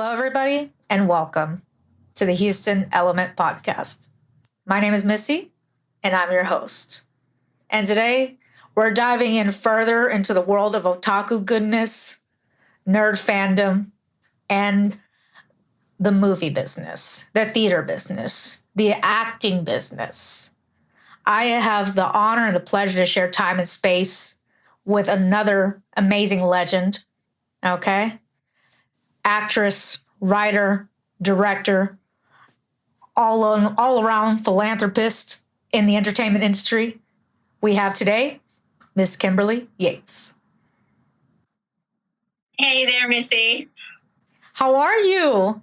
Hello, everybody, and welcome to the Houston Element Podcast. My name is Missy, and I'm your host. And today, we're diving in further into the world of otaku goodness, nerd fandom, and the movie business, the theater business, the acting business. I have the honor and the pleasure to share time and space with another amazing legend, okay? Actress, writer, director, all around philanthropist in the entertainment industry. We have today Miss Kimberly Yates. Hey there, Missy. How are you?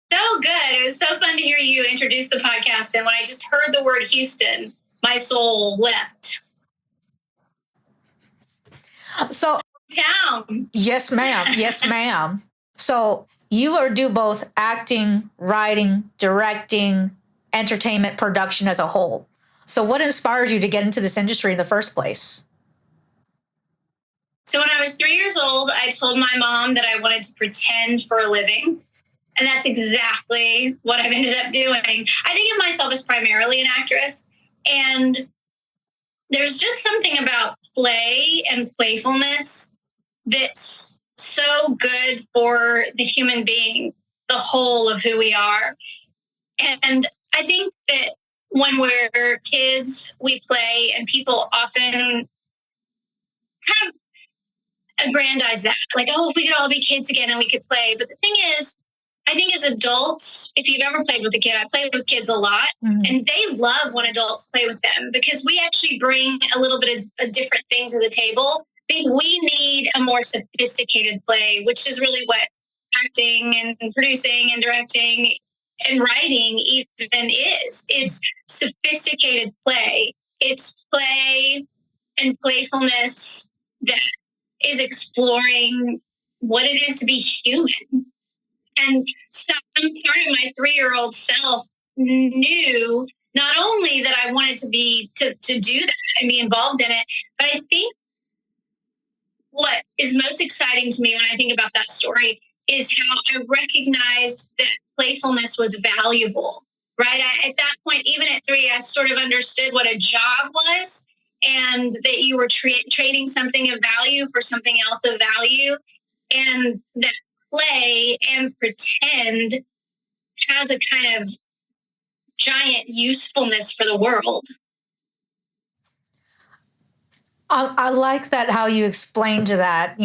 So good. It was so fun to hear you introduce the podcast. And when I just heard the word Houston, my soul leapt. So, town. Yes, ma'am. Yes, ma'am. So you do both acting, writing, directing, entertainment production as a whole. So what inspired you to get into this industry in the first place? So when I was 3 years old, I told my mom that I wanted to pretend for a living. And that's exactly what I've ended up doing. I think of myself as primarily an actress. And there's just something about play and playfulness that's so good for the human being, the whole of who we are. And I think that when we're kids, we play, and people often kind of aggrandize that. Like, oh, if we could all be kids again and we could play. But the thing is, I think as adults, if you've ever played with a kid, I play with kids a lot, and they love when adults play with them because we actually bring a little bit of a different thing to the table. I think we need a more sophisticated play, which is really what acting and producing and directing and writing even is. It's sophisticated play. It's play and playfulness that is exploring what it is to be human. And some part of my 3-year-old self knew not only that I wanted to do that and be involved in it, but I think what is most exciting to me when I think about that story is how I recognized that playfulness was valuable, right? At that point, even at 3, I sort of understood what a job was and that you were trading something of value for something else of value, and that play and pretend has a kind of giant usefulness for the world. I like that, how you explained that.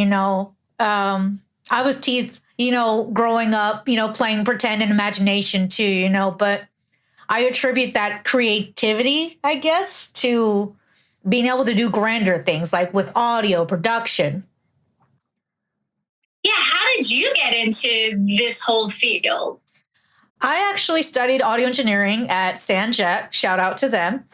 I was teased, growing up, playing pretend and imagination too, but I attribute that creativity, I guess, to being able to do grander things like with audio production. Yeah, how did you get into this whole field? I actually studied audio engineering at San Jet. Shout out to them.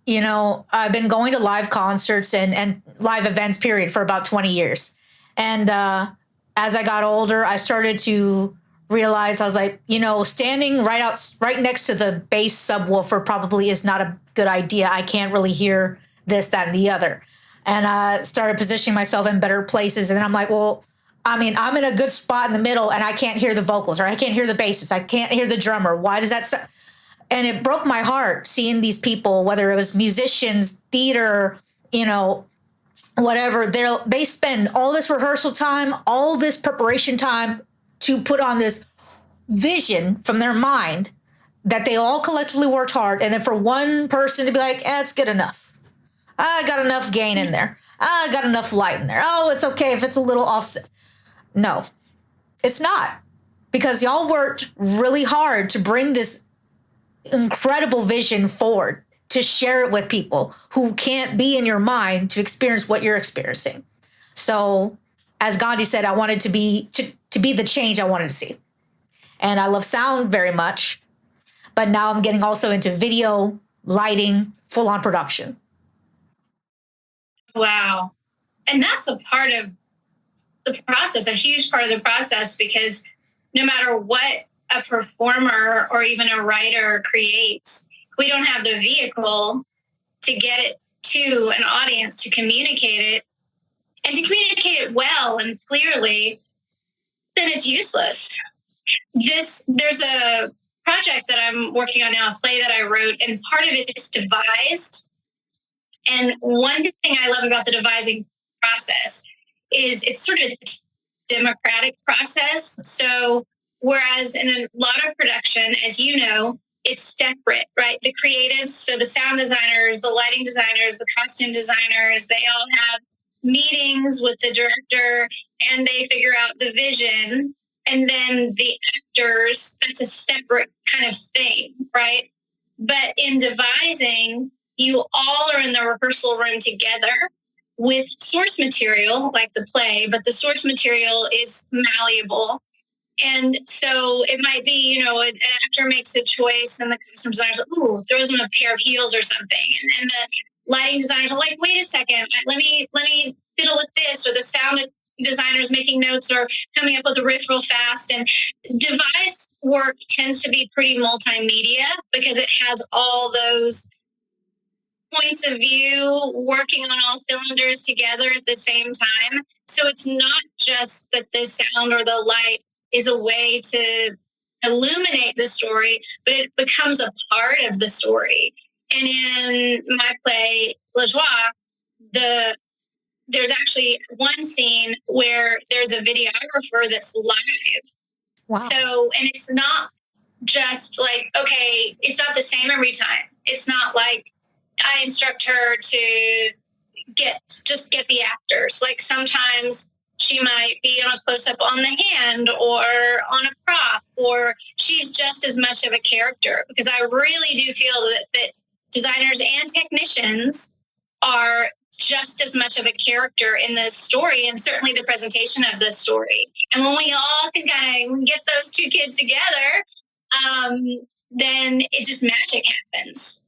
I've been going to live concerts and live events, period, for about 20 years. And as I got older, I started to realize, I was like, standing right next to the bass subwoofer probably is not a good idea. I can't really hear this, that, and the other. And I started positioning myself in better places. And then I'm like, well, I'm in a good spot in the middle and I can't hear the vocals, or I can't hear the bassist. I can't hear the drummer. Why does that And it broke my heart seeing these people, whether it was musicians, theater, whatever. They spend all this rehearsal time, all this preparation time to put on this vision from their mind that they all collectively worked hard. And then for one person to be like, it's good enough. I got enough gain in there. I got enough light in there. Oh, it's okay if it's a little offset. No, it's not. Because y'all worked really hard to bring this incredible vision forward, to share it with people who can't be in your mind to experience what you're experiencing. So, as Gandhi said, I wanted to be the change I wanted to see. And I love sound very much, but now I'm getting also into video, lighting, full-on production. Wow. And that's a part of the process, a huge part of the process, because no matter what a performer or even a writer creates, we don't have the vehicle to get it to an audience, to communicate it. and to communicate it well and clearly, then it's useless. There's a project that I'm working on now, a play that I wrote, and part of it is devised. And one thing I love about the devising process is it's sort of a democratic process. So whereas in a lot of production, as you know, it's separate, right? The creatives, so the sound designers, the lighting designers, the costume designers, they all have meetings with the director and they figure out the vision. And then the actors, that's a separate kind of thing, right? But in devising, you all are in the rehearsal room together with source material, like the play, but the source material is malleable. And so it might be, an actor makes a choice and the costume designer's like, throws him a pair of heels or something. And the lighting designers are like, wait a second, let me fiddle with this, or the sound designers making notes or coming up with a riff real fast. And device work tends to be pretty multimedia because it has all those points of view working on all cylinders together at the same time. So it's not just that the sound or the light is a way to illuminate the story, but it becomes a part of the story. And in my play, Lajoie, there's actually one scene where there's a videographer that's live. Wow. So, and it's not just like, okay, it's not the same every time. It's not like I instruct her to get the actors. Like sometimes she might be on a close-up on the hand or on a prop, or she's just as much of a character, because I really do feel that designers and technicians are just as much of a character in the story, and certainly the presentation of the story. And when we all can kind of get those two kids together, then it just magic happens.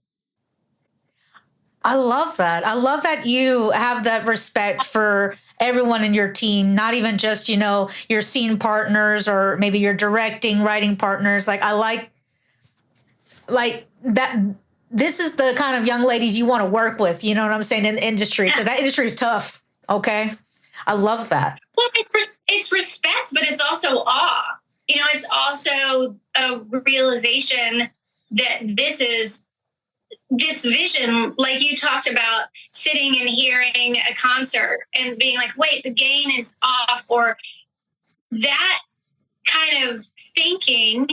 I love that. I love that you have that respect for everyone in your team, not even just, your scene partners or maybe your directing, writing partners. Like, I like that. This is the kind of young ladies you want to work with, you know what I'm saying, in the industry, because that industry is tough. Okay. I love that. Well, it's respect, but it's also awe. It's also a realization that this vision, like you talked about, sitting and hearing a concert and being like, wait, the gain is off, or that kind of thinking.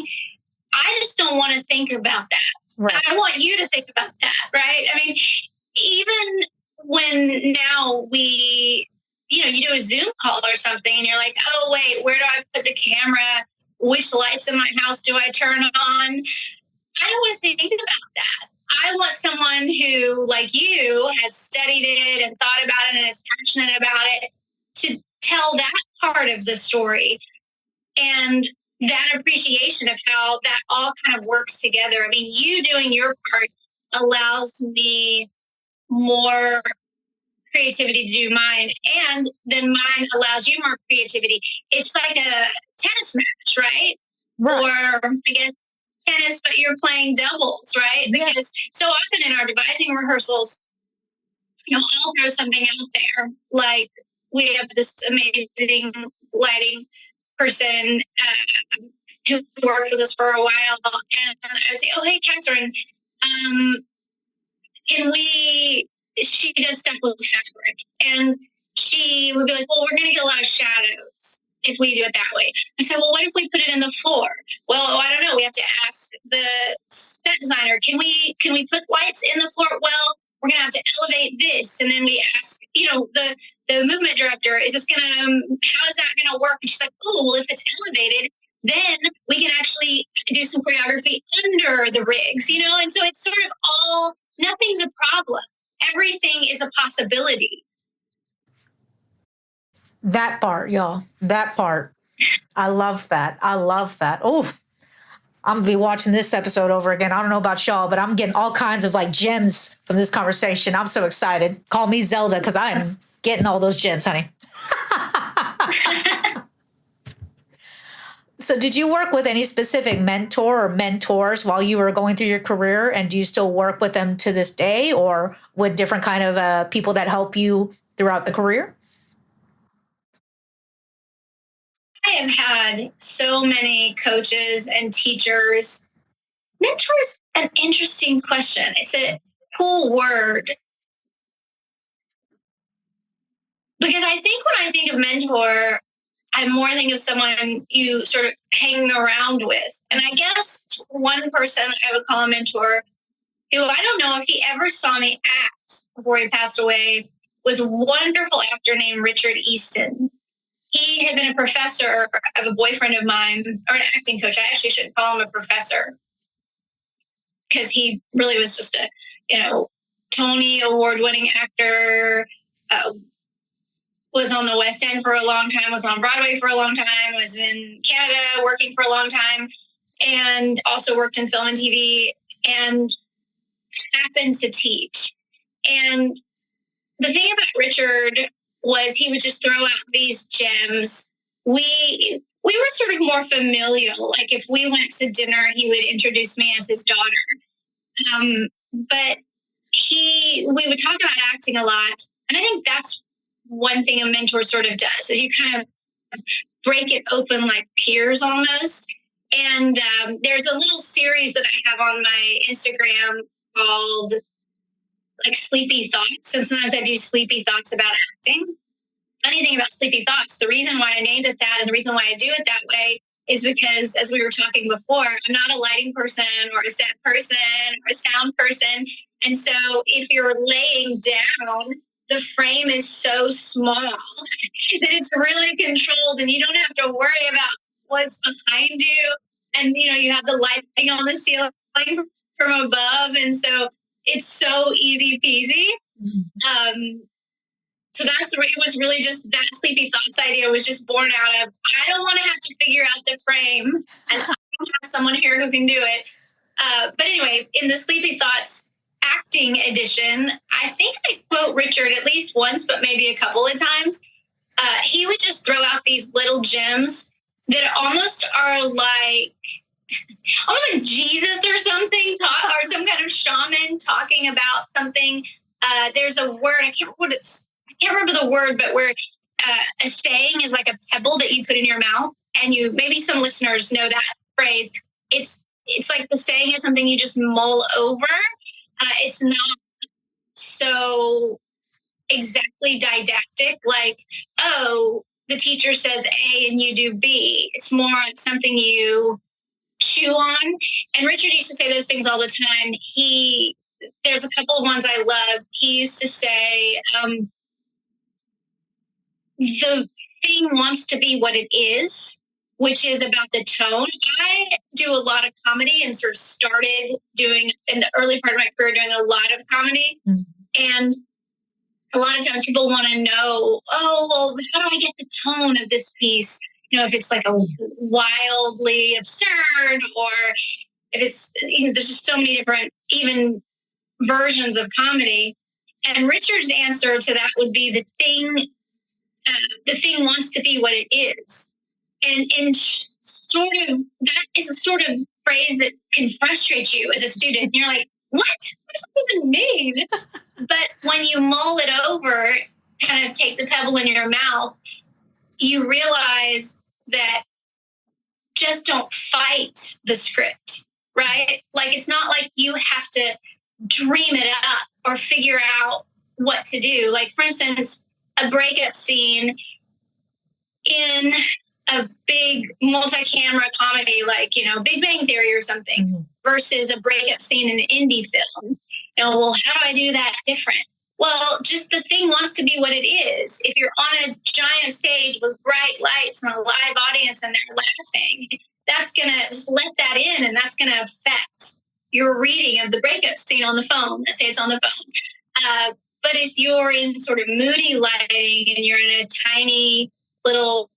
I just don't want to think about that. Right. I want you to think about that, right? I mean, even when now you do a Zoom call or something and you're like, oh, wait, where do I put the camera? Which lights in my house do I turn on? I don't want to think about that. I want someone who, like you, has studied it and thought about it and is passionate about it to tell that part of the story. And that appreciation of how that all kind of works together. I mean, you doing your part allows me more creativity to do mine, and then mine allows you more creativity. It's like a tennis match, right? Or I guess tennis, but you're playing doubles, right? Yeah. Because so often in our devising rehearsals, I'll throw something out there. Like, we have this amazing lighting person who worked with us for a while, and I would say, oh, hey, Catherine, she does stuff with fabric, and she would be like, well, we're going to get a lot of shadows if we do it that way. I said, well, what if we put it in the floor? Well, I don't know. We have to ask the set designer, can we put lights in the floor? Well, we're going to have to elevate this. And then we ask, the movement director, how is that going to work? And she's like, oh, well, if it's elevated, then we can actually do some choreography under the rigs, and so it's sort of nothing's a problem. Everything is a possibility. That part, y'all. That part. I love that. Oh, I'm going to be watching this episode over again. I don't know about y'all, but I'm getting all kinds of gems from this conversation. I'm so excited. Call me Zelda, because I'm getting all those gems, honey. So did you work with any specific mentor or mentors while you were going through your career? And do you still work with them to this day, or with different kind of people that help you throughout the career? I have had so many coaches and teachers. Mentor's an interesting question. It's a cool word. Because I think when I think of mentor, I more think of someone you sort of hang around with. And I guess one person I would call a mentor, who I don't know if he ever saw me act before he passed away, was a wonderful actor named Richard Easton. He had been a professor of a boyfriend of mine, or an acting coach. I actually shouldn't call him a professor, because he really was just a, Tony award-winning actor, was on the West End for a long time, was on Broadway for a long time, was in Canada working for a long time, and also worked in film and TV, and happened to teach. And the thing about Richard was he would just throw out these gems. We were sort of more familial. Like if we went to dinner, he would introduce me as his daughter. But we would talk about acting a lot. And I think that's one thing a mentor sort of does, is you kind of break it open like peers almost. And there's a little series that I have on my Instagram called like Sleepy Thoughts. And sometimes I do sleepy thoughts about acting. Funny thing about Sleepy Thoughts, the reason why I named it that and the reason why I do it that way is because, as we were talking before, I'm not a lighting person or a set person or a sound person. And so if you're laying down, the frame is so small that it's really controlled and you don't have to worry about what's behind you. And, you have the lighting on the ceiling from above. And so it's so easy peasy. So it was really just that Sleepy Thoughts idea was just born out of, I don't want to have to figure out the frame, and I don't have someone here who can do it. But anyway, in the Sleepy Thoughts acting edition, I think I quote Richard at least once, but maybe a couple of times. He would just throw out these little gems that almost are like Jesus or something, or some kind of shaman talking about something. There's a word, I can't remember the word, but where a saying is like a pebble that you put in your mouth, and maybe some listeners know that phrase. It's like the saying is something you just mull over. It's not so exactly didactic, like, oh, the teacher says A and you do B. It's more like something you chew on. And Richard used to say those things all the time. There's a couple of ones I love. He used to say, the thing wants to be what it is, which is about the tone. I do a lot of comedy and sort of started doing, in the early part of my career, doing a lot of comedy. Mm-hmm. And a lot of times people want to know, oh, well, how do I get the tone of this piece? If it's like a wildly absurd, or if it's, there's just so many different, even versions of comedy. And Richard's answer to that would be the thing wants to be what it is. And sort of, that is a sort of phrase that can frustrate you as a student. You're like, what does that even mean? But when you mull it over, kind of take the pebble in your mouth, you realize that just don't fight the script, right? Like, it's not like you have to dream it up or figure out what to do. Like, for instance, a breakup scene in a big multi-camera comedy, like, Big Bang Theory or something, mm-hmm. versus a breakup scene in an indie film. Well, how do I do that different? Well, just the thing wants to be what it is. If you're on a giant stage with bright lights and a live audience and they're laughing, that's going to just let that in, and that's going to affect your reading of the breakup scene on the phone. Let's say it's on the phone. But if you're in sort of moody lighting and you're in a tiny little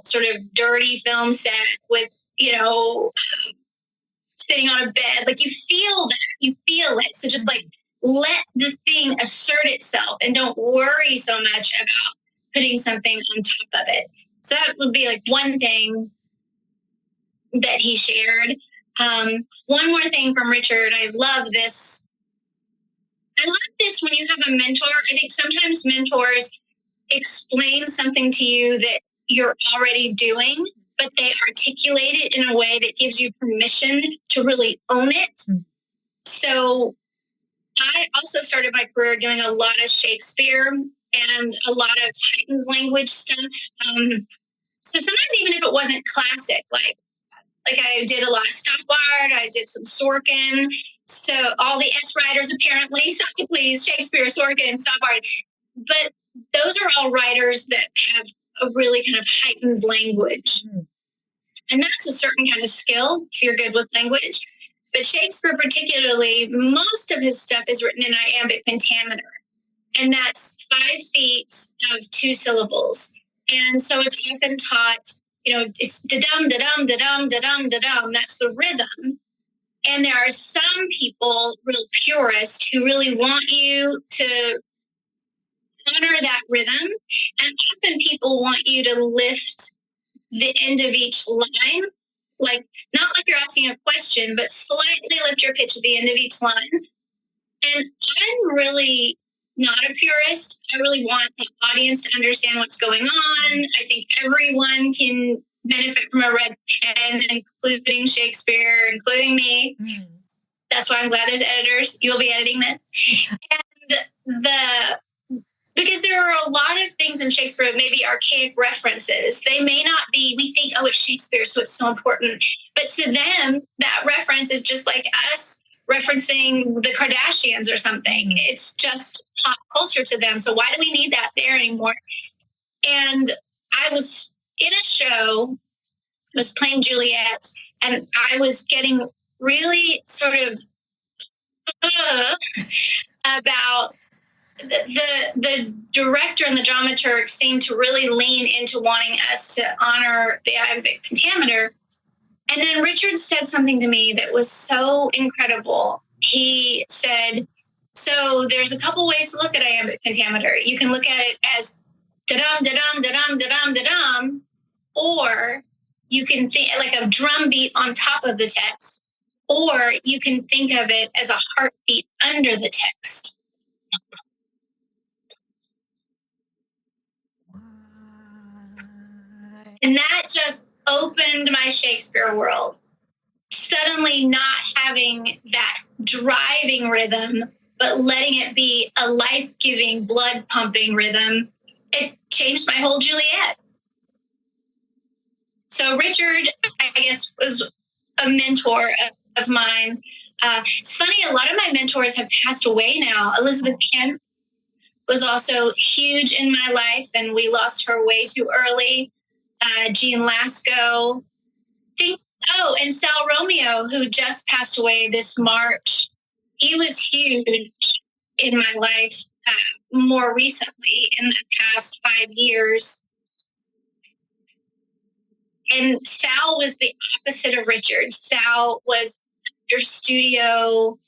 sort of dirty film set with, sitting on a bed, like, you feel that, you feel it. So just like, let the thing assert itself and don't worry so much about putting something on top of it. So that would be like one thing that he shared. One more thing from Richard. I love this. I love this when you have a mentor. I think sometimes mentors explain something to you that you're already doing, but they articulate it in a way that gives you permission to really own it. So I also started my career doing a lot of Shakespeare and a lot of heightened language stuff. So sometimes even if it wasn't classic, like I did a lot of Stoppard, I did some Sorkin. So all the S writers apparently, Sophocles, Shakespeare, Sorkin, Stoppard. But those are all writers that have a really kind of heightened language. And that's a certain kind of skill if you're good with language. But Shakespeare particularly, most of his stuff is written in iambic pentameter. And that's 5 feet of 2 syllables. And so it's often taught, it's da-dum, da-dum, da-dum, da-dum, da-dum. That's the rhythm. And there are some people, real purists, who really want you to honor that rhythm. And often people want you to lift the end of each line, like not like you're asking a question, but slightly lift your pitch at the end of each line. And I'm really not a purist. I really want the audience to understand what's going on. I think everyone can benefit from a red pen, including Shakespeare, including me. That's why I'm glad there's editors. You'll be editing this. And because there are a lot of things in Shakespeare, maybe archaic references. They may not be, we think, oh, it's Shakespeare, so it's so important. But to them, that reference is just like us referencing the Kardashians or something. It's just pop culture to them. So why do we need that there anymore? And I was in a show, was playing Juliet, and I was getting really sort of about the director and the dramaturg seemed to really lean into wanting us to honor the iambic pentameter. And then Richard said something to me that was so incredible. He said, so there's a couple ways to look at iambic pentameter. You can look at it as da-dum, da-dum, da-dum, da-dum, da-dum, or you can think like a drum beat on top of the text, or you can think of it as a heartbeat under the text. And that just opened my Shakespeare world. Suddenly not having that driving rhythm, but letting it be a life-giving, blood-pumping rhythm, it changed my whole Juliet. So Richard, I guess, was a mentor of mine. It's funny, a lot of my mentors have passed away now. Elizabeth Kent was also huge in my life, and we lost her way too early. Jean Lasco. And Sal Romeo, who just passed away this March. He was huge in my life more recently in the past 5 years. And Sal was the opposite of Richard. Sal was your studio.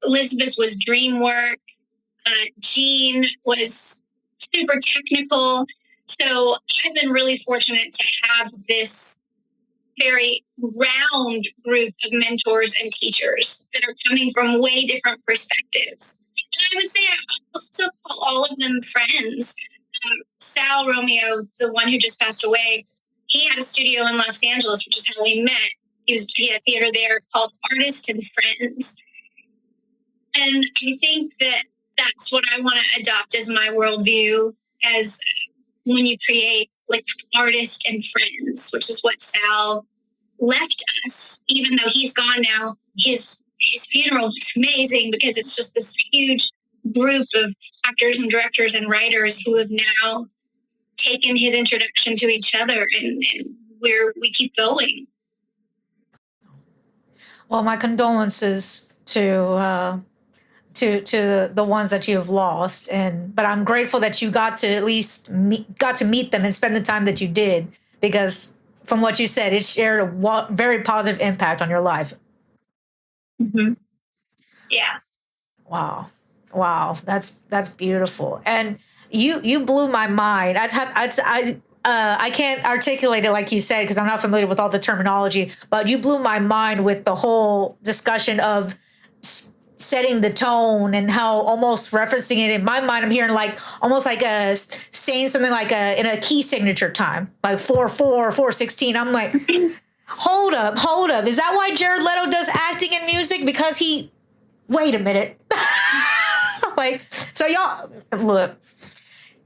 Elizabeth was dream work. Jean was super technical. So I've been really fortunate to have this very round group of mentors and teachers that are coming from way different perspectives. And I would say I also call all of them friends. Sal Romeo, the one who just passed away, he had a studio in Los Angeles, which is how we met. He had a theater there called Artists and Friends. And I think that that's what I want to adopt as my worldview, as when you create like artists and friends, which is what Sal left us. Even though he's gone now, his funeral was amazing because it's just this huge group of actors and directors and writers who have now taken his introduction to each other, and we keep going. Well, my condolences to the ones that you have lost, but I'm grateful that you got to at least got to meet them and spend the time that you did, because from what you said, it shared a very positive impact on your life. Mm-hmm. Yeah. Wow, that's beautiful, and you blew my mind. I can't articulate it like you said because I'm not familiar with all the terminology, but you blew my mind with the whole discussion of setting the tone and how almost referencing it in my mind, I'm hearing like almost like a saying something like in a key signature time, like 4/4, 4/16. I'm like, hold up. Is that why Jared Leto does acting and music? Because wait a minute. Like, so y'all, look,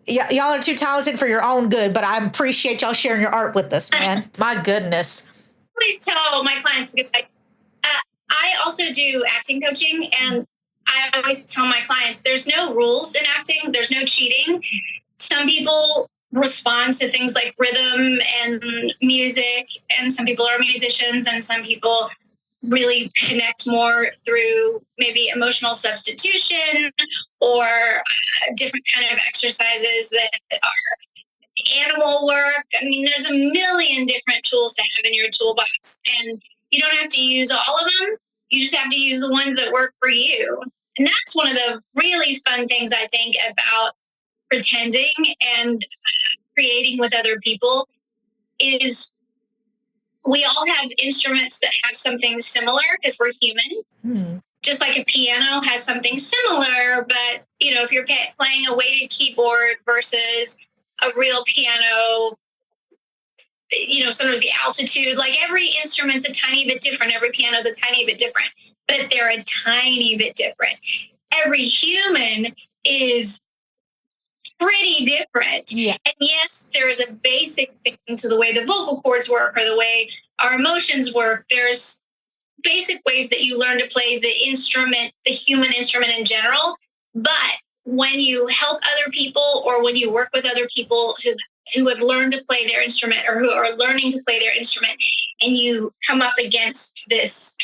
y'all are too talented for your own good, but I appreciate y'all sharing your art with us, man. My goodness. I always tell my clients, because I also do acting coaching, and I always tell my clients there's no rules in acting, there's no cheating. Some people respond to things like rhythm and music, and some people are musicians, and some people really connect more through maybe emotional substitution or different kind of exercises that are animal work. I mean, there's a million different tools to have in your toolbox, and you don't have to use all of them. You just have to use the ones that work for you. And that's one of the really fun things I think about pretending and creating with other people is we all have instruments that have something similar because we're human. Mm-hmm. Just like a piano has something similar, but if you're playing a weighted keyboard versus a real piano, sometimes the altitude, like every instrument's a tiny bit different. Every piano is a tiny bit different, but they're a tiny bit different. Every human is pretty different. Yeah. And yes, there is a basic thing to the way the vocal cords work or the way our emotions work. There's basic ways that you learn to play the instrument, the human instrument in general. But when you help other people or when you work with other people who have learned to play their instrument or who are learning to play their instrument, and you come up against this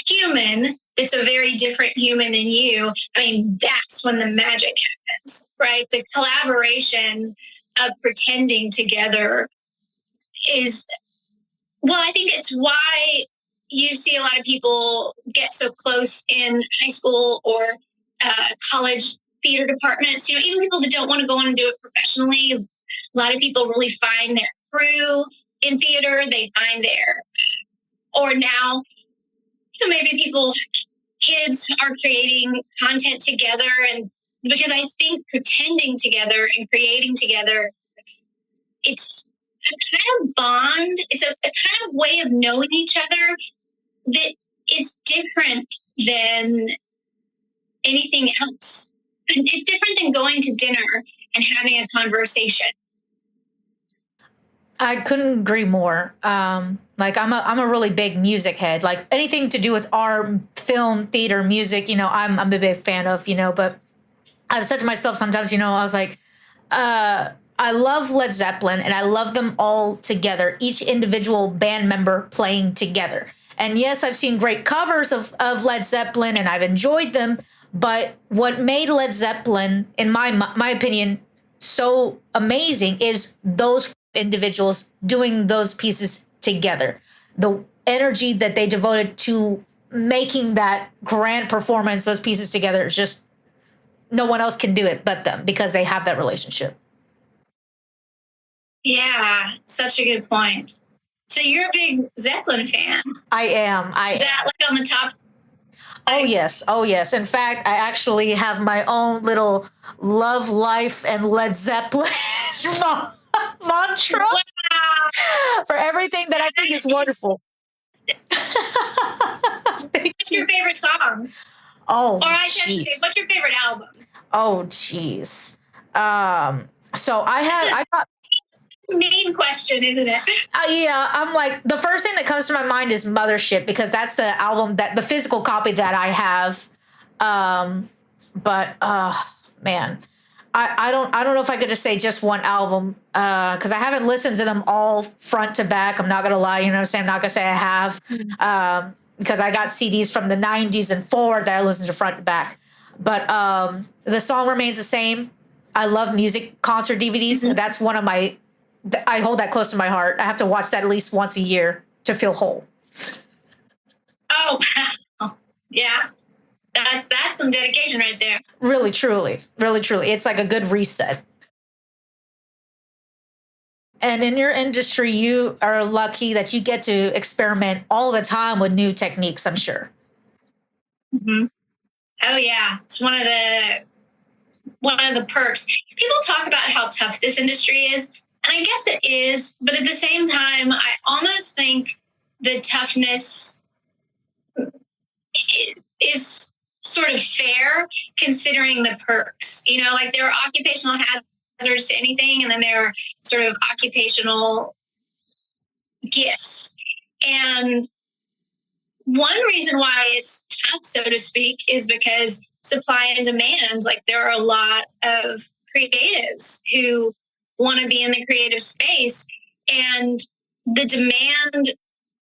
human, it's a very different human than you. I mean, that's when the magic happens, right? The collaboration of pretending together is, well, I think it's why you see a lot of people get so close in high school or college theater departments. Even people that don't want to go on and do it professionally, a lot of people really find their crew in theater. They find or now, maybe kids are creating content together. And because I think pretending together and creating together, it's a kind of bond. It's a kind of way of knowing each other that is different than anything else. It's different than going to dinner and having a conversation. I couldn't agree more. Like I'm a really big music head. Like anything to do with art, film, theater, music, I'm a big fan of, but I've said to myself sometimes, I was like, I love Led Zeppelin and I love them all together, each individual band member playing together. And yes, I've seen great covers of Led Zeppelin and I've enjoyed them. But what made Led Zeppelin, in my opinion, so amazing is those individuals doing those pieces together. The energy that they devoted to making that grand performance, those pieces together, is just no one else can do it but them because they have that relationship. Yeah, such a good point. So you're a big Zeppelin fan. I am. Is that like on the top? Oh, yes. In fact, I actually have my own little love life and Led Zeppelin mantra for everything that I think is wonderful. What's your favorite song? Oh, or I should say, what's your favorite album? Oh, geez. So I got main question, isn't it? Yeah, I'm like, the first thing that comes to my mind is Mothership because that's the album the physical copy that I have. But man, I don't know if I could just say just one album because I haven't listened to them all front to back. I'm not gonna lie, I'm not gonna say I have because I got CDs from the 90s and forward that I listened to front to back. But the song remains the same. I love music concert DVDs. Mm-hmm. That's one of I hold that close to my heart. I have to watch that at least once a year to feel whole. Oh, wow. Yeah. That's some dedication right there. Really, truly. It's like a good reset. And in your industry, you are lucky that you get to experiment all the time with new techniques, I'm sure. Mm-hmm. Oh yeah, it's one of the perks. People talk about how tough this industry is, and I guess it is, but at the same time, I almost think the toughness is sort of fair considering the perks. You know, like there are occupational hazards to anything, and then there are sort of occupational gifts. And one reason why it's tough, so to speak, is because supply and demand. Like there are a lot of creatives who want to be in the creative space, and the demand,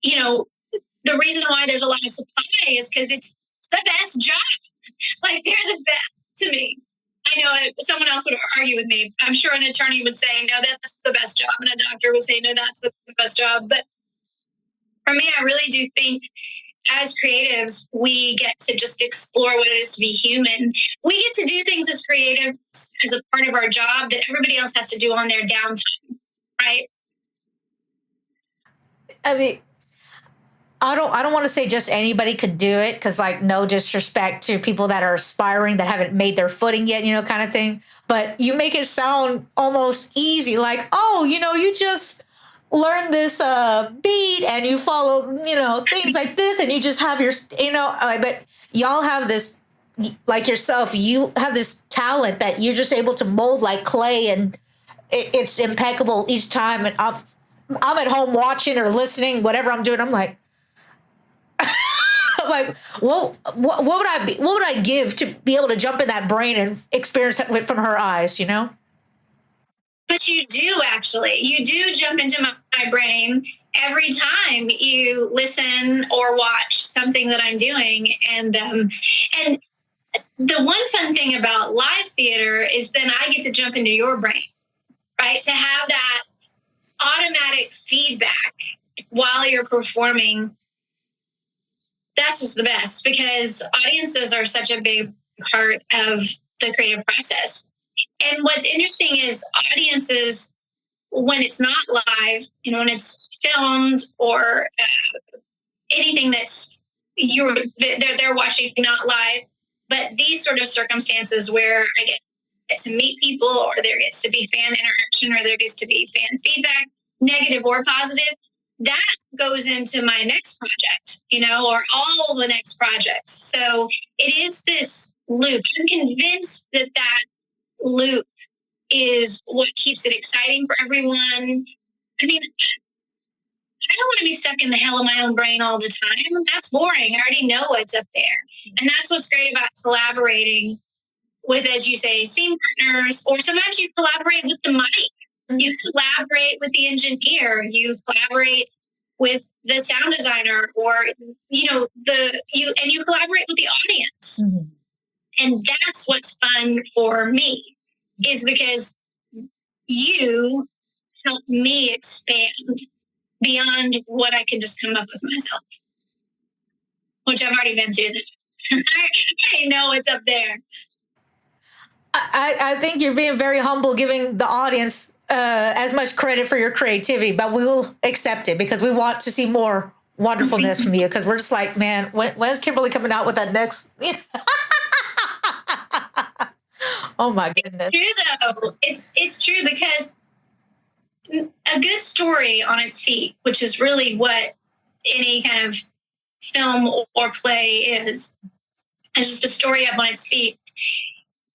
you know, the reason why there's a lot of supply is because it's the best job. Like they're the best to me. I know someone else would argue with me. I'm sure an attorney would say, no, that's the best job. And a doctor would say, no, that's the best job. But for me, I really do think as creatives, we get to just explore what it is to be human. We get to do things as creatives as a part of our job that everybody else has to do on their downtime, right? I mean, I don't want to say just anybody could do it, because like no disrespect to people that are aspiring that haven't made their footing yet, you know, kind of thing. But you make it sound almost easy, like, oh, you know, you just learn this beat and you follow, you know, things like this, and you just have your, you know, but y'all have this, like yourself, you have this talent that you're just able to mold like clay, and it's impeccable each time. And I'm at home watching or listening, whatever I'm doing. I'm like, like, well, what would I be? What would I give to be able to jump in that brain and experience it from her eyes? You know. But you do actually. You do jump into my brain every time you listen or watch something that I'm doing, and the one fun thing about live theater is then I get to jump into your brain, right? To have that automatic feedback while you're performing. That's just the best, because audiences are such a big part of the creative process. And what's interesting is audiences, when it's not live, you know, when it's filmed or anything that's they're watching not live, but these sort of circumstances where I get to meet people, or there gets to be fan interaction, or there gets to be fan feedback, negative or positive, that goes into my next project, you know, or all the next projects. So it is this loop. I'm convinced that loop is what keeps it exciting for everyone. I mean, I don't want to be stuck in the hell of my own brain all the time. That's boring. I already know what's up there. And that's what's great about collaborating with, as you say, scene partners, or sometimes you collaborate with the mic. You collaborate with the engineer. You collaborate with the sound designer, or, you know, you collaborate with the audience. Mm-hmm. And that's what's fun for me, is because you help me expand beyond what I could just come up with myself, which I've already been through. I know it's up there. I think you're being very humble, giving the audience as much credit for your creativity, but we will accept it because we want to see more wonderfulness from you, because we're just like, man, when's Kimberly coming out with that next? Oh my goodness. It's true though. It's true, because a good story on its feet, which is really what any kind of film or play is just a story up on its feet.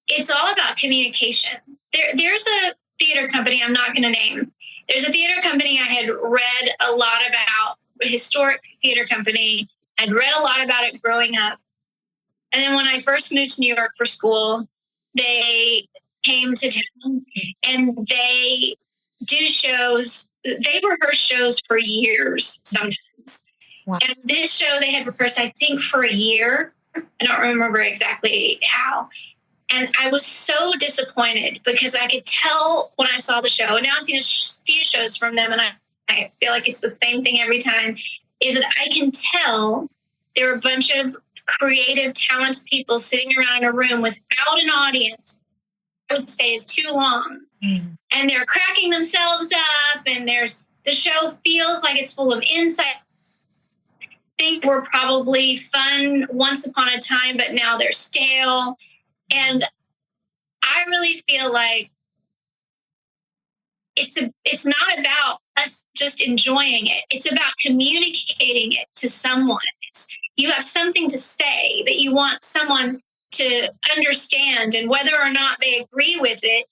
It's all about communication. There's a theater company I'm not going to name. There's a theater company I had read a lot about, a historic theater company. I'd read a lot about it growing up. And then when I first moved to New York for school, they came to town and they do shows. They rehearse shows for years sometimes. Wow. And this show they had rehearsed, I think, for a year. I don't remember exactly how. And I was so disappointed, because I could tell when I saw the show, and now I've seen a few shows from them, and I feel like it's the same thing every time, is that I can tell there are a bunch of creative, talented people sitting around in a room without an audience. I would say is too long. Mm. And they're cracking themselves up, and the show feels like it's full of insight. think were probably fun once upon a time, but now they're stale. And I really feel like it's not about us just enjoying it. It's about communicating it to someone. You have something to say that you want someone to understand, and whether or not they agree with it,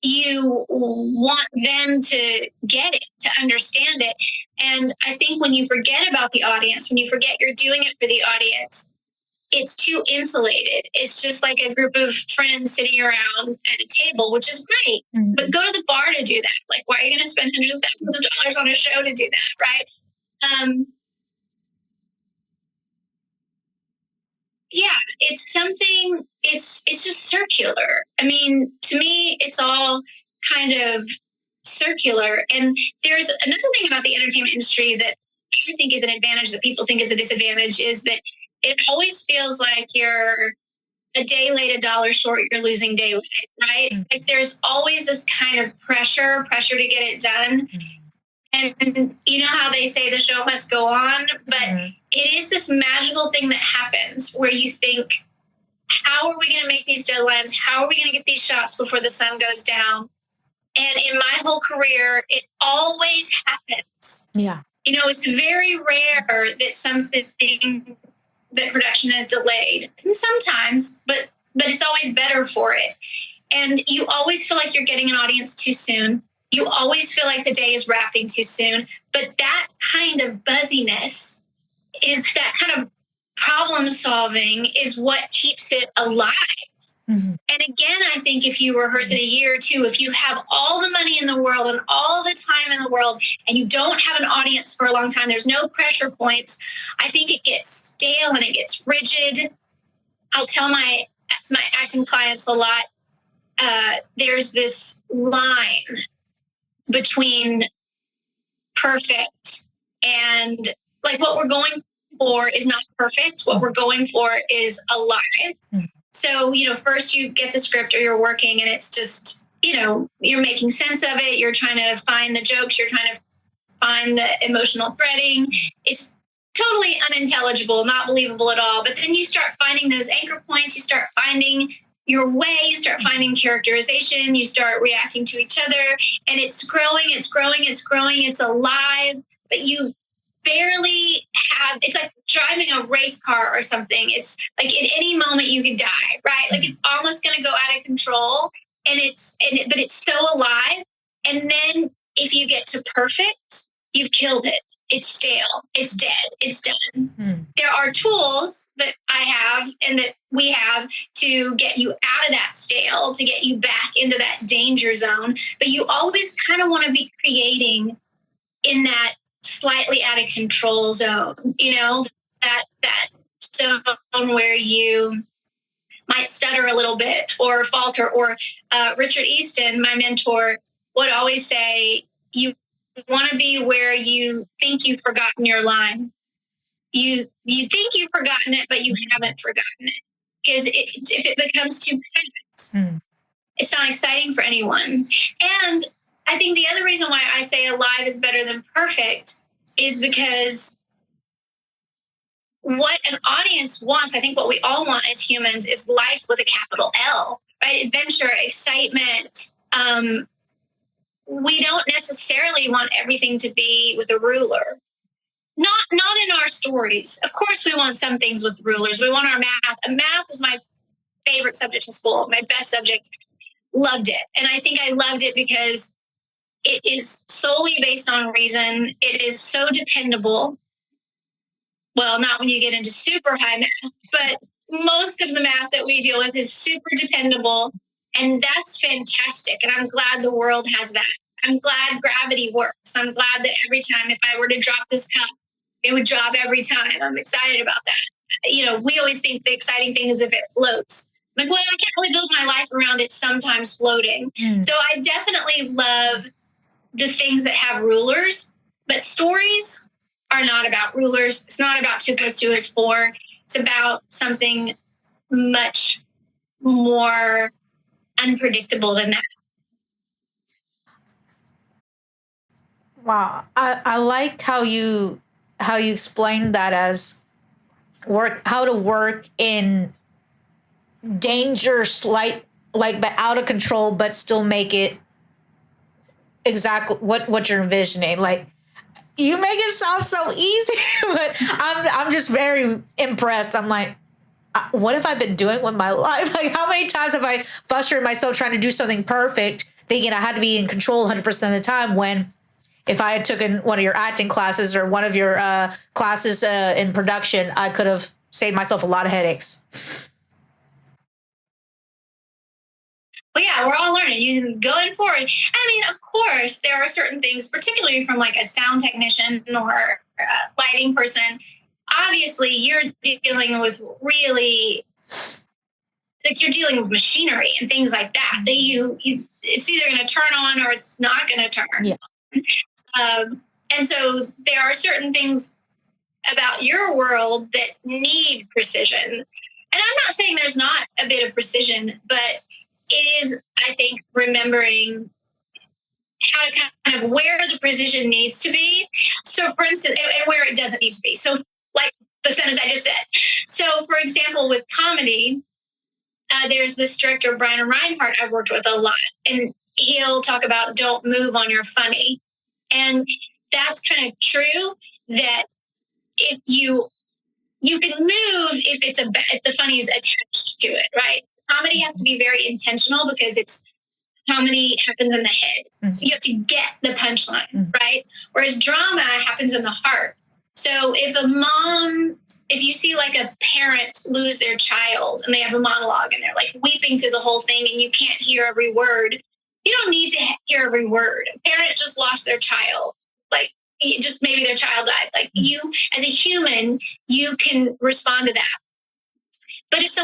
you want them to get it, to understand it. And I think when you forget about the audience, when you forget you're doing it for the audience, it's too insulated. It's just like a group of friends sitting around at a table, which is great. Mm-hmm. But go to the bar to do that. Like, why are you going to spend hundreds of thousands of dollars on a show to do that, right? Yeah, it's something, it's just circular. I mean, to me, it's all kind of circular. And there's another thing about the entertainment industry that I think is an advantage that people think is a disadvantage, is that it always feels like you're a day late, a dollar short, you're losing daylight, right? Mm-hmm. Like there's always this kind of pressure to get it done. Mm-hmm. And you know how they say the show must go on, but mm-hmm. it is this magical thing that happens where you think, how are we going to make these deadlines? How are we going to get these shots before the sun goes down? And in my whole career, it always happens. Yeah. You know, it's very rare that something that production is delayed. And sometimes, but it's always better for it. And you always feel like you're getting an audience too soon. You always feel like the day is wrapping too soon. But that kind of buzziness, is that kind of problem solving, is what keeps it alive. Mm-hmm. And again, I think if you rehearse it a year or two, if you have all the money in the world and all the time in the world, and you don't have an audience for a long time, there's no pressure points, I think it gets stale and it gets rigid. I'll tell my acting clients a lot, there's this line between perfect and, like, what we're going for is not perfect. What we're going for is alive. Mm-hmm. So, you know, first you get the script or you're working and it's just, you know, you're making sense of it. You're trying to find the jokes. You're trying to find the emotional threading. It's totally unintelligible, not believable at all. But then you start finding those anchor points. You start finding your way. You start finding characterization. You start reacting to each other, and it's growing. It's growing. It's growing. It's alive. But you barely have, it's like driving a race car or something. It's like at any moment you could die, right? Like it's almost going to go out of control, but it's so alive. And then if you get to perfect, you've killed it. It's stale. It's dead. It's done. Mm. There are tools that I have and that we have to get you out of that stale, to get you back into that danger zone. But you always kind of want to be creating in that slightly out of control zone, you know, that zone where you might stutter a little bit or falter. Or Richard Easton, my mentor, would always say, you want to be where you think you've forgotten your line. You think you've forgotten it, but you haven't forgotten it. Because if it becomes too perfect, it's not exciting for anyone. And I think the other reason why I say alive is better than perfect is because what an audience wants, I think what we all want as humans, is life with a capital L, right? Adventure, excitement. We don't necessarily want everything to be with a ruler. Not in our stories. Of course, we want some things with rulers. We want our math. Math was my favorite subject in school, my best subject. Loved it. And I think I loved it because it is solely based on reason. It is so dependable. Well, not when you get into super high math, but most of the math that we deal with is super dependable. And that's fantastic. And I'm glad the world has that. I'm glad gravity works. I'm glad that every time, if I were to drop this cup, it would drop every time. I'm excited about that. You know, we always think the exciting thing is if it floats. I'm like, well, I can't really build my life around it sometimes floating. So I definitely love the things that have rulers, but stories are not about rulers. It's not about 2 + 2 = 4. It's about something much more unpredictable than that. Wow. I like how you how you explained that as how to work in danger, slight, like, but out of control, but still make it exactly what you're envisioning. Like, you make it sound so easy, but I'm just very impressed. I'm like, what have I been doing with my life? Like, how many times have I frustrated myself trying to do something perfect, thinking I had to be in control 100% of the time, when if I had taken one of your acting classes or one of your classes in production, I could have saved myself a lot of headaches. Well, yeah, we're all learning. You going forward. I mean, of course, there are certain things, particularly from like a sound technician or a lighting person. Obviously, you're dealing with really, like, you're dealing with machinery and things like that. That you it's either going to turn on or it's not going to turn. Yeah. And so there are certain things about your world that need precision. And I'm not saying there's not a bit of precision, but it is, I think, remembering how to kind of where the precision needs to be. So, for instance, and where it doesn't need to be. So, like the sentence I just said. So, for example, with comedy, there's this director, Brian Reinhardt, I've worked with a lot, and he'll talk about don't move on your funny. And that's kind of true, that if you can move if the funny is attached to it, right? Comedy has to be very intentional because it's comedy happens in the head. Mm-hmm. You have to get the punchline, mm-hmm. right? Whereas drama happens in the heart. So if you see like a parent lose their child and they have a monologue and they're like weeping through the whole thing and you can't hear every word, you don't need to hear every word. A parent just lost their child. Like, just maybe their child died. Like, you, as a human, you can respond to that. But if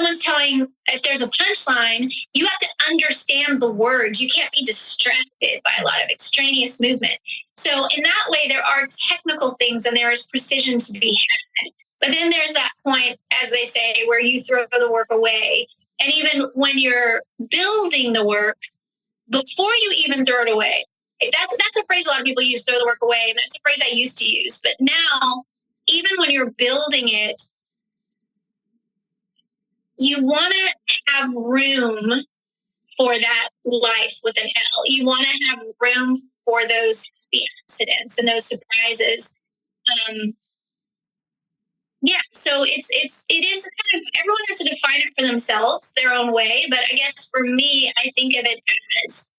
there's a punchline, you have to understand the words. You can't be distracted by a lot of extraneous movement. So in that way, there are technical things and there is precision to be had. But then there's that point, as they say, where you throw the work away. And even when you're building the work, before you even throw it away, that's a phrase a lot of people use, throw the work away. And that's a phrase I used to use. But now, even when you're building it, you want to have room for that life with an L. You want to have room for those accidents and those surprises. So it is kind of, everyone has to define it for themselves, their own way. But I guess for me, I think of it as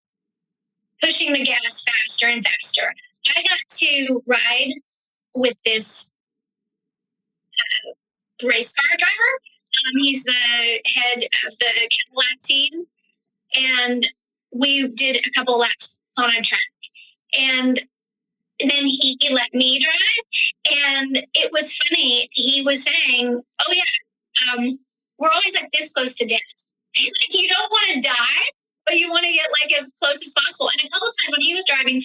pushing the gas faster and faster. I got to ride with this race car driver. He's the head of the Cadillac team. And we did a couple laps on a track. And then he let me drive. And it was funny. He was saying, oh, yeah, we're always like this close to death. He's like, you don't want to die, but you want to get like as close as possible. And a couple of times when he was driving,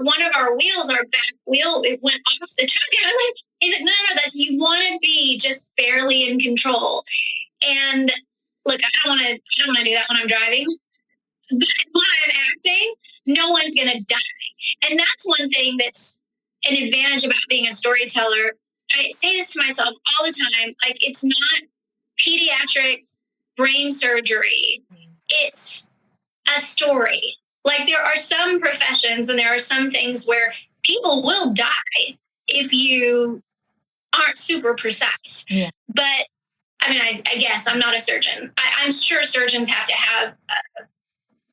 one of our wheels, our back wheel, it went off the truck. And I was like, he's like, no, that's, you want to be just barely in control. And look, I don't want to do that when I'm driving. But when I'm acting, no one's going to die. And that's one thing that's an advantage about being a storyteller. I say this to myself all the time. Like, it's not pediatric brain surgery. It's a story. Like, there are some professions and there are some things where people will die if you aren't super precise. Yeah. But I mean, I guess I'm not a surgeon. I'm sure surgeons have to have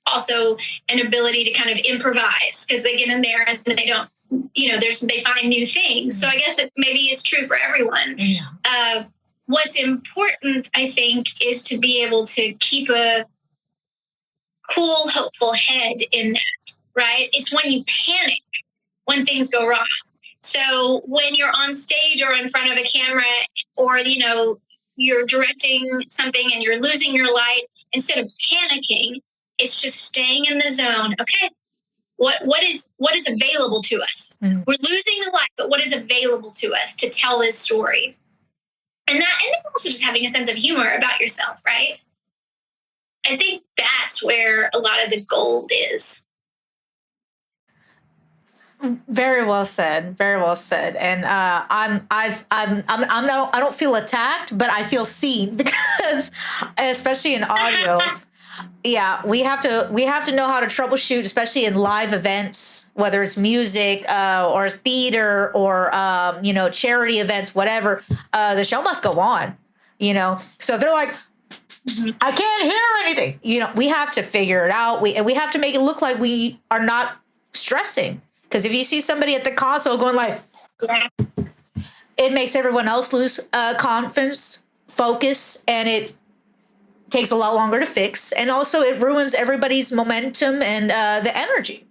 also an ability to kind of improvise, because they get in there and they don't, they find new things. So I guess maybe it's true for everyone. Yeah. What's important, I think, is to be able to keep a cool, hopeful head in that, right? It's when you panic when things go wrong. So when you're on stage or in front of a camera, or, you're directing something and you're losing your light, instead of panicking, it's just staying in the zone. Okay, what is available to us? Mm-hmm. We're losing the light, but what is available to us to tell this story? And then also just having a sense of humor about yourself, right? I think that's where a lot of the gold is. Very well said. Very well said. And I don't feel attacked, but I feel seen because, especially in audio, yeah, we have to know how to troubleshoot, especially in live events, whether it's music or theater or charity events, whatever. The show must go on. So if they're like, I can't hear anything, we have to figure it out. We have to make it look like we are not stressing. Because if you see somebody at the console going like, Yeah. it makes everyone else lose confidence, focus, and it takes a lot longer to fix. And also it ruins everybody's momentum and the energy.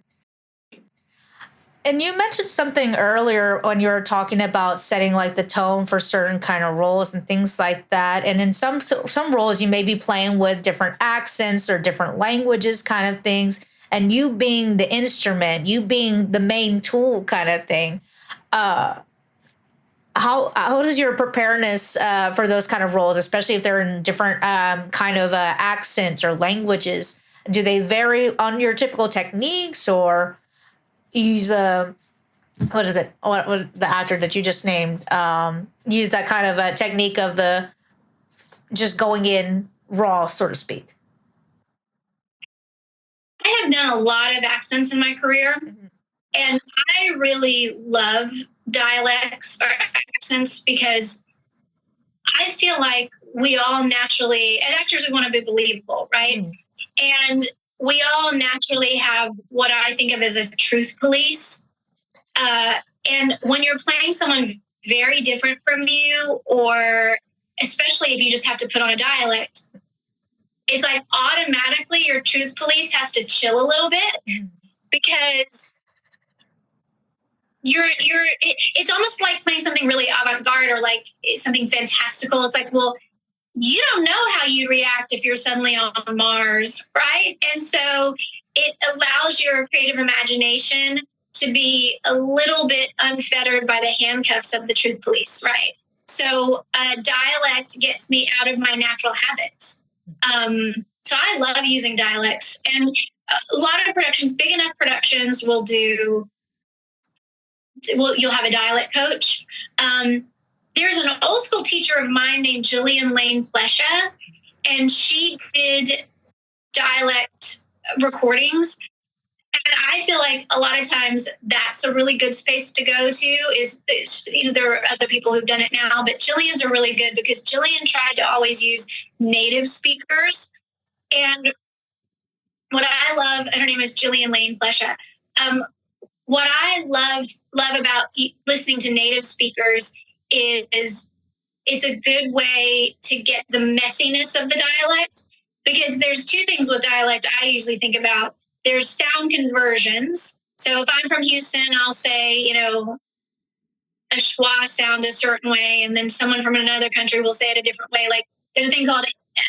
And you mentioned something earlier when you were talking about setting like the tone for certain kind of roles and things like that. And in some roles, you may be playing with different accents or different languages kind of things. And you being the instrument, you being the main tool kind of thing. How does your preparedness for those kind of roles, especially if they're in different kind of accents or languages, do they vary on your typical techniques, or use what is it? What the actor that you just named use that kind of a technique of the just going in raw, so to speak? I have done a lot of accents in my career, and I really love dialects or accents because I feel like we all naturally, as actors, we want to be believable, right? And we all naturally have what I think of as a truth police. And when you're playing someone very different from you, or especially if you just have to put on a dialect, it's like automatically your truth police has to chill a little bit because it's almost like playing something really avant-garde or like something fantastical. It's like, well, you don't know how you react if you're suddenly on Mars, right? And so it allows your creative imagination to be a little bit unfettered by the handcuffs of the truth police, right? So dialect gets me out of my natural habits. So I love using dialects, and a lot of productions, big enough productions, you'll have a dialect coach. There's an old school teacher of mine named Jillian Lane Plesha, and she did dialect recordings. And I feel like a lot of times that's a really good space to go to there are other people who've done it now, but Jillian's are really good because Jillian tried to always use native speakers. And what I love, and her name is Jillian Lane Plesha. What I love about listening to native speakers is it's a good way to get the messiness of the dialect, because there's two things with dialect I usually think about. There's sound conversions. So if I'm from Houston, I'll say, a schwa sound a certain way, and then someone from another country will say it a different way. Like there's a thing called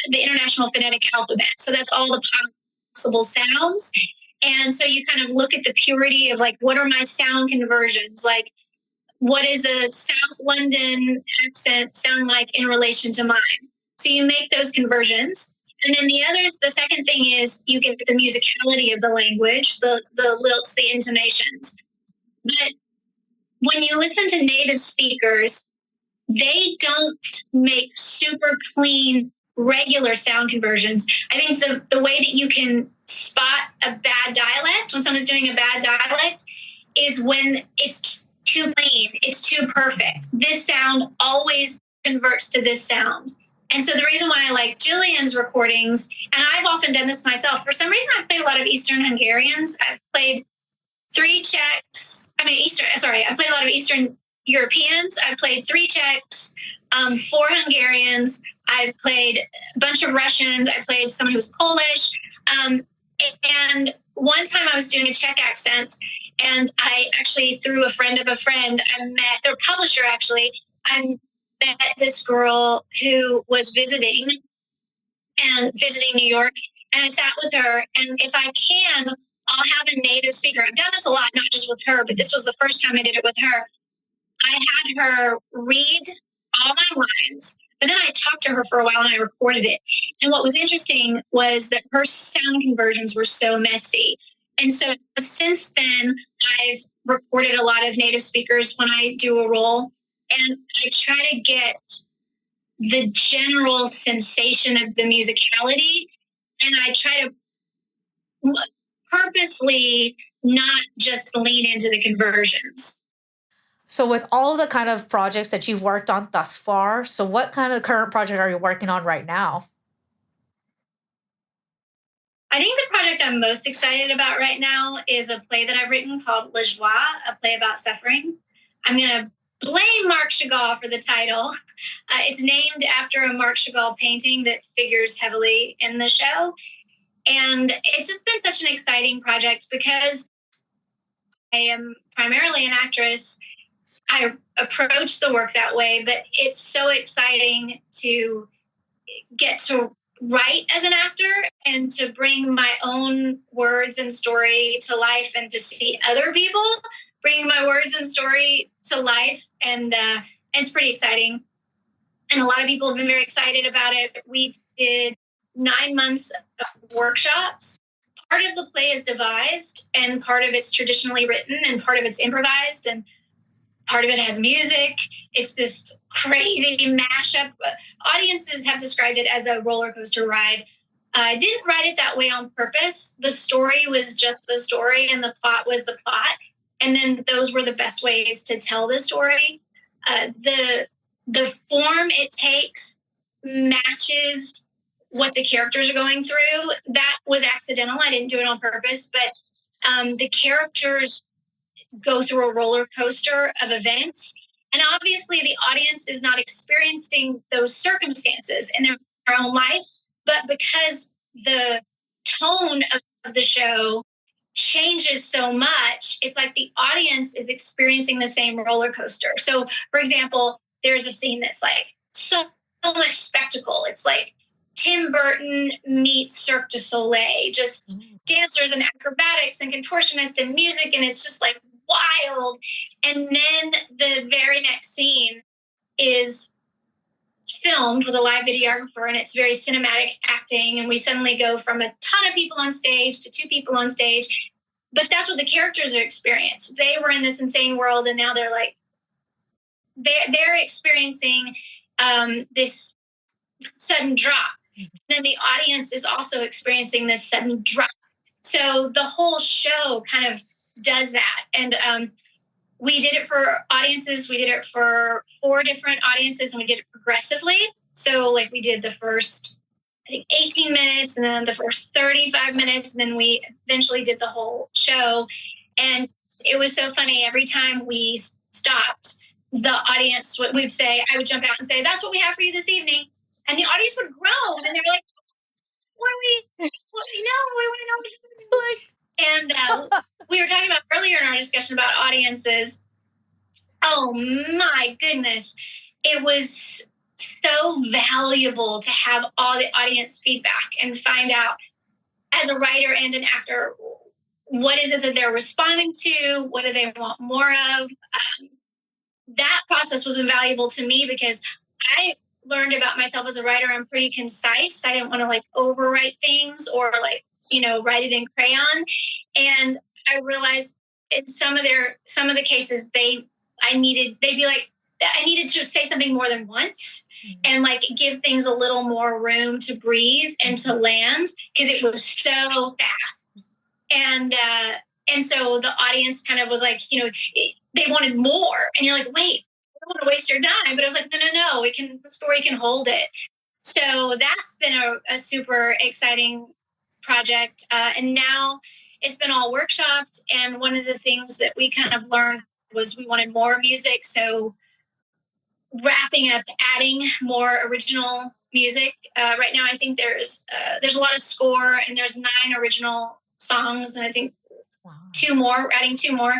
the International Phonetic Alphabet. So that's all the possible sounds. And so you kind of look at the purity of like, what are my sound conversions? Like, what is a South London accent sound like in relation to mine? So you make those conversions. And then the second thing is you get the musicality of the language, the lilts, the intonations. But when you listen to native speakers, they don't make super clean, regular sound conversions. I think the way that you can spot a bad dialect, when someone's doing a bad dialect, is when it's too clean, it's too perfect. This sound always converts to this sound. And so the reason why I like Jillian's recordings, and I've often done this myself, for some reason I've played a lot of Eastern Hungarians. I've played I've played a lot of Eastern Europeans. I've played 3 Czechs, 4 Hungarians. I've played a bunch of Russians. I played someone who was Polish. And one time I was doing a Czech accent, and I actually, through a friend of a friend, I met their publisher, actually. I met this girl who was visiting New York, and I sat with her, and if I can, I'll have a native speaker. I've done this a lot, not just with her, but this was the first time I did it with her. I had her read all my lines, but then I talked to her for a while and I recorded it. And what was interesting was that her sound conversions were so messy. And so since then, I've recorded a lot of native speakers when I do a role, and I try to get the general sensation of the musicality, and I try to purposely not just lean into the conversions. So with all the kind of projects that you've worked on thus far, so what kind of current project are you working on right now? I think the project I'm most excited about right now is a play that I've written called Lajoie, a play about suffering. I'm going to blame Marc Chagall for the title. It's named after a Marc Chagall painting that figures heavily in the show. And it's just been such an exciting project because I am primarily an actress. I approach the work that way, but it's so exciting to get to write as an actor and to bring my own words and story to life and to see other people bringing my words and story to life. And it's pretty exciting. And a lot of people have been very excited about it. We did 9 months of workshops. Part of the play is devised and part of it's traditionally written and part of it's improvised and part of it has music. It's this crazy mashup. Audiences have described it as a roller coaster ride. I didn't write it that way on purpose. The story was just the story and the plot was the plot. And then those were the best ways to tell the story. The form it takes matches what the characters are going through. That was accidental. I didn't do it on purpose, but the characters go through a roller coaster of events. And obviously the audience is not experiencing those circumstances in their own life, but because the tone of the show changes so much, it's like the audience is experiencing the same roller coaster. So, for example, there's a scene that's like so much spectacle. It's like Tim Burton meets Cirque du Soleil, just dancers and acrobatics and contortionists and music, and it's just like wild. And then the very next scene is filmed with a live videographer, and it's very cinematic acting, and we suddenly go from a ton of people on stage to 2 people on stage. But that's what the characters are experiencing. They were in this insane world, and now they're like they're experiencing this sudden drop. Then the audience is also experiencing this sudden drop. So the whole show kind of does that. And we did it for audiences. We did it for 4 different audiences, and we did it progressively. So like we did the first, I think, 18 minutes, and then the first 35 minutes, and then we eventually did the whole show. And it was so funny. Every time we stopped, the audience would say, I would jump out and say, "That's what we have for you this evening." And the audience would groan, and they're like, "What are we? We want to know." And we were talking about earlier in our discussion about audiences. Oh my goodness. It was so valuable to have all the audience feedback and find out as a writer and an actor, what is it that they're responding to? What do they want more of? That process was invaluable to me because I learned about myself as a writer. I'm pretty concise. I didn't want to like overwrite things or like, write it in crayon. And I realized in some of the cases they'd be like, I needed to say something more than once and like give things a little more room to breathe and to land because it was so fast. And so the audience kind of was like, they wanted more. And you're like, wait, I don't want to waste your time. But I was like, no, the story can hold it. So that's been a super exciting project. And now it's been all workshopped. And one of the things that we kind of learned was we wanted more music. So wrapping up, adding more original music. Right now, I think there's a lot of score and there's 9 original songs. And I think 2 more, we're adding 2 more.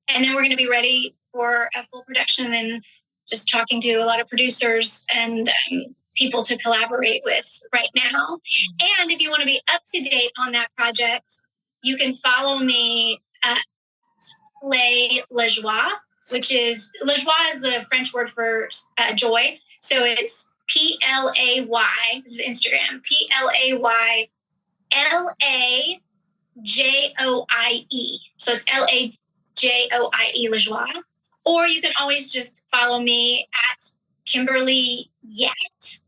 And then we're going to be ready for a full production and just talking to a lot of producers and people to collaborate with right now. And if you want to be up to date on that project, you can follow me at Play Lajoie, which is, Lajoie is the French word for joy. So it's PLAY, this is Instagram, PLAYLA So it's Lajoie, Lajoie. Or you can always just follow me at Kimberly Yates.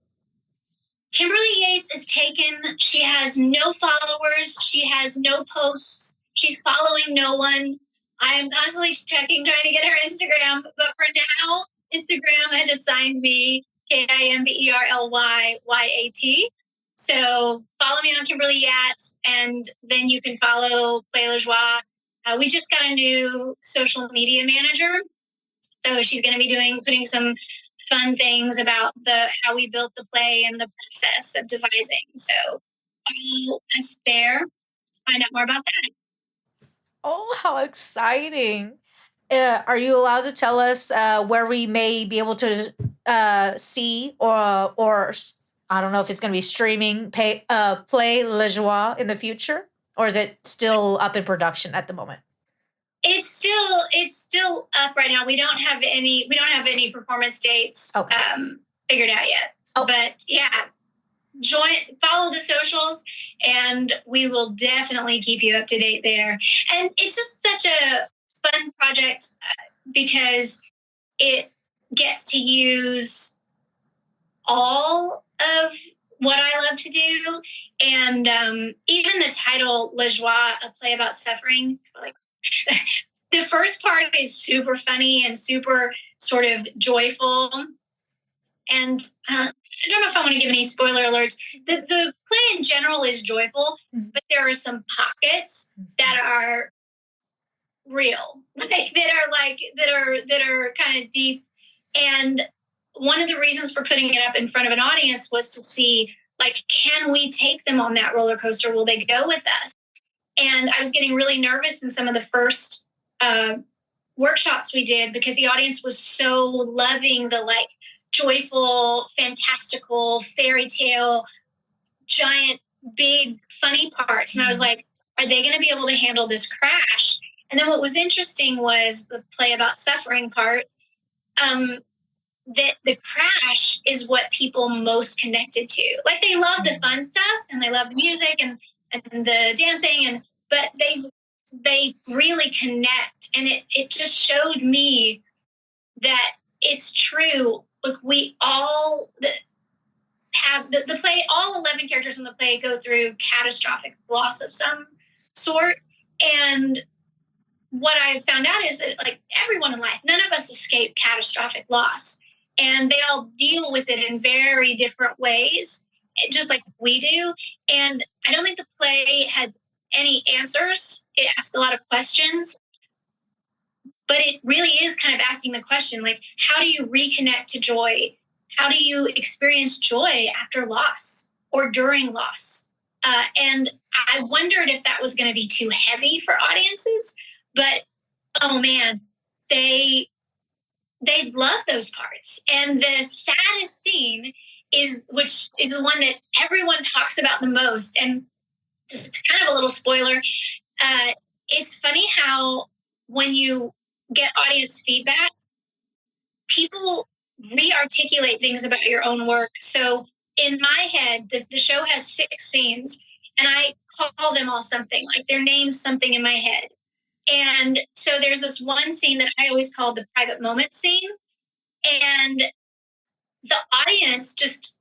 Kimberly Yates is taken. She has no followers. She has no posts. She's following no one. I am constantly checking, trying to get her Instagram. But for now, Instagram had assigned me KimberlyYat. So follow me on Kimberly Yates, and then you can follow Play Lajoie. We just got a new social media manager. So she's going to be putting some fun things about how we built the play and the process of devising. So follow us there to find out more about that. Oh, how exciting. Are you allowed to tell us where we may be able to see or I don't know if it's going to be streaming Play Lajoie in the future, or is it still up in production at the moment? It's still up right now. We don't have any performance dates figured out yet. Oh. But yeah, follow the socials, and we will definitely keep you up to date there. And it's just such a fun project because it gets to use all of what I love to do, and even the title Lajoie, a play about suffering, like. The first part is super funny and super sort of joyful. And I don't know if I want to give any spoiler alerts. The play in general is joyful, but there are some pockets that are real, that are kind of deep. And one of the reasons for putting it up in front of an audience was to see, can we take them on that roller coaster? Will they go with us? And I was getting really nervous in some of the first workshops we did because the audience was so loving the joyful, fantastical, fairy tale, giant, big, funny parts. And I was like, are they going to be able to handle this crash? And then what was interesting was the play about suffering part, that the crash is what people most connected to. They love the fun stuff and they love the music and the dancing, but they really connect. And it just showed me that it's true. We all have the play, all 11 characters in the play go through catastrophic loss of some sort. And what I've found out is that everyone in life, none of us escape catastrophic loss. And they all deal with it in very different ways, just like we do. And I don't think the play had any answers. It asked a lot of questions. But it really is kind of asking the question, how do you reconnect to joy? How do you experience joy after loss or during loss? And I wondered if that was going to be too heavy for audiences. But, oh, man, they love those parts. And the saddest scene which is the one that everyone talks about the most. And just kind of a little spoiler. It's funny how when you get audience feedback, people re-articulate things about your own work. So in my head, the show has 6 scenes, and I call them all something, their name's something in my head. And so there's this one scene that I always call the private moment scene. And the audience just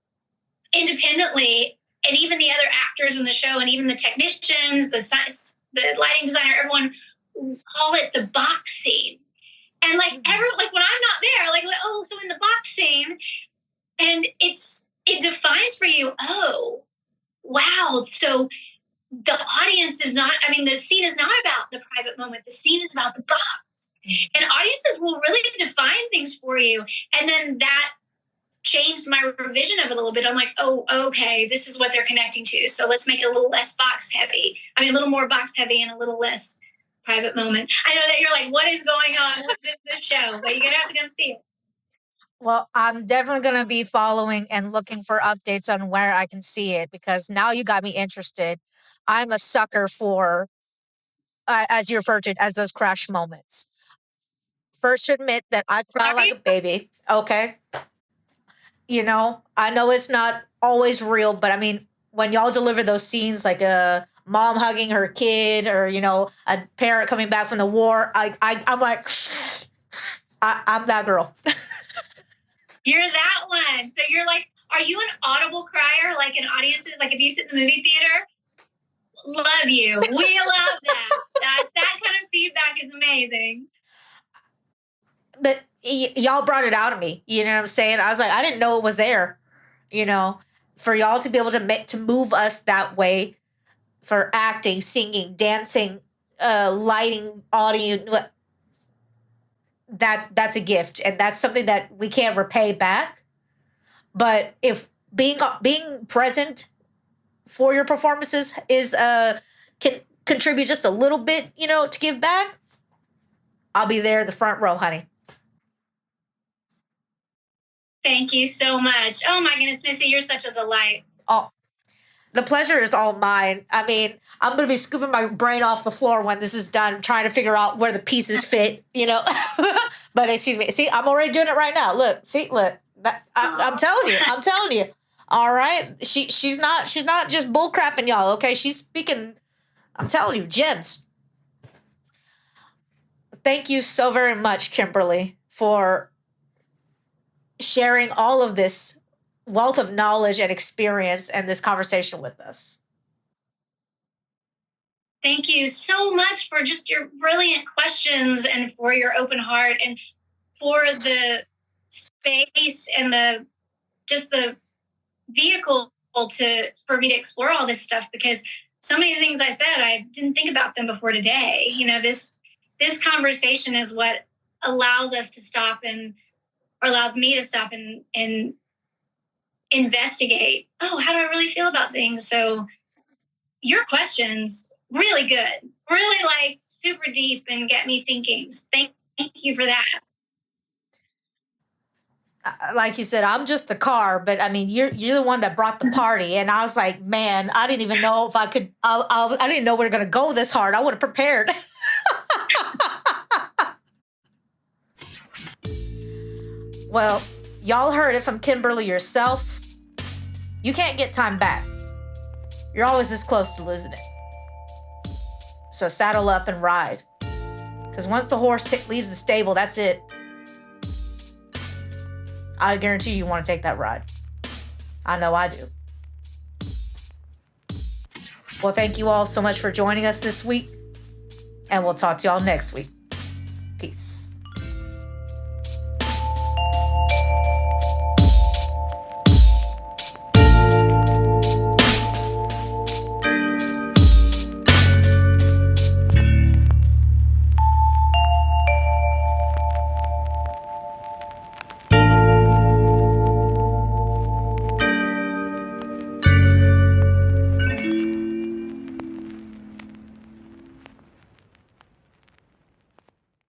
independently, and even the other actors in the show, and even the technicians, the lighting designer, everyone call it the box scene. And when I'm not there, oh, so in the box scene, and it defines for you, oh, wow. So the audience is not, the scene is not about the private moment. The scene is about the box. And audiences will really define things for you. And then that changed my revision of it a little bit. I'm like, oh, okay, this is what they're connecting to. So let's make it a little less box heavy. A little more box heavy and a little less private moment. I know that you're like, what is going on with this show? But you're going to have to come see it. Well, I'm definitely going to be following and looking for updates on where I can see it, because now you got me interested. I'm a sucker for, as you referred to it, as those crash moments. First to admit that I cry like a baby. Okay. I know it's not always real, but when y'all deliver those scenes like mom hugging her kid, or, you know, a parent coming back from the war. I'm like, I'm that girl. You're that one. So you're like, are you an audible crier, like in audiences? Like if you sit in the movie theater, love you. We love that. That kind of feedback is amazing. But y'all brought it out of me. You know what I'm saying? I was like, I didn't know it was there. You know, for y'all to be able to move us that way, for acting, singing, dancing, lighting, audio, that's a gift, and that's something that we can't repay back. But if being present for your performances is can contribute just a little bit, you know, to give back, I'll be there in the front row, honey. Thank you so much. Oh my goodness, Missy, you're such a delight. Oh, the pleasure is all mine. I mean, I'm going to be scooping my brain off the floor when this is done, trying to figure out where the pieces fit, you know. But excuse me. See, I'm already doing it right now. Look, I'm telling you. All right. She's not just bull crapping y'all. Okay. She's speaking, I'm telling you, gems. Thank you so very much, Kimberly, for sharing all of this wealth of knowledge and experience and this conversation with us. Thank you so much for just your brilliant questions and for your open heart and for the space and the vehicle for me to explore all this stuff, because so many of the things I said, I didn't think about them before today. You know, this conversation is what allows us to stop or allows me to stop and investigate. Oh, how do I really feel about things? So your questions, really good, really like super deep and get me thinking. Thank you for that. Like you said, I'm just the car, but I mean, you're the one that brought the party. And I was like, man, I didn't even know if I could, I didn't know we were going to go this hard. I would have prepared. Well, y'all heard it from Kimberly yourself. You can't get time back. You're always this close to losing it. So saddle up and ride. Because once the horse leaves the stable, that's it. I guarantee you want to take that ride. I know I do. Well, thank you all so much for joining us this week. And we'll talk to y'all next week. Peace.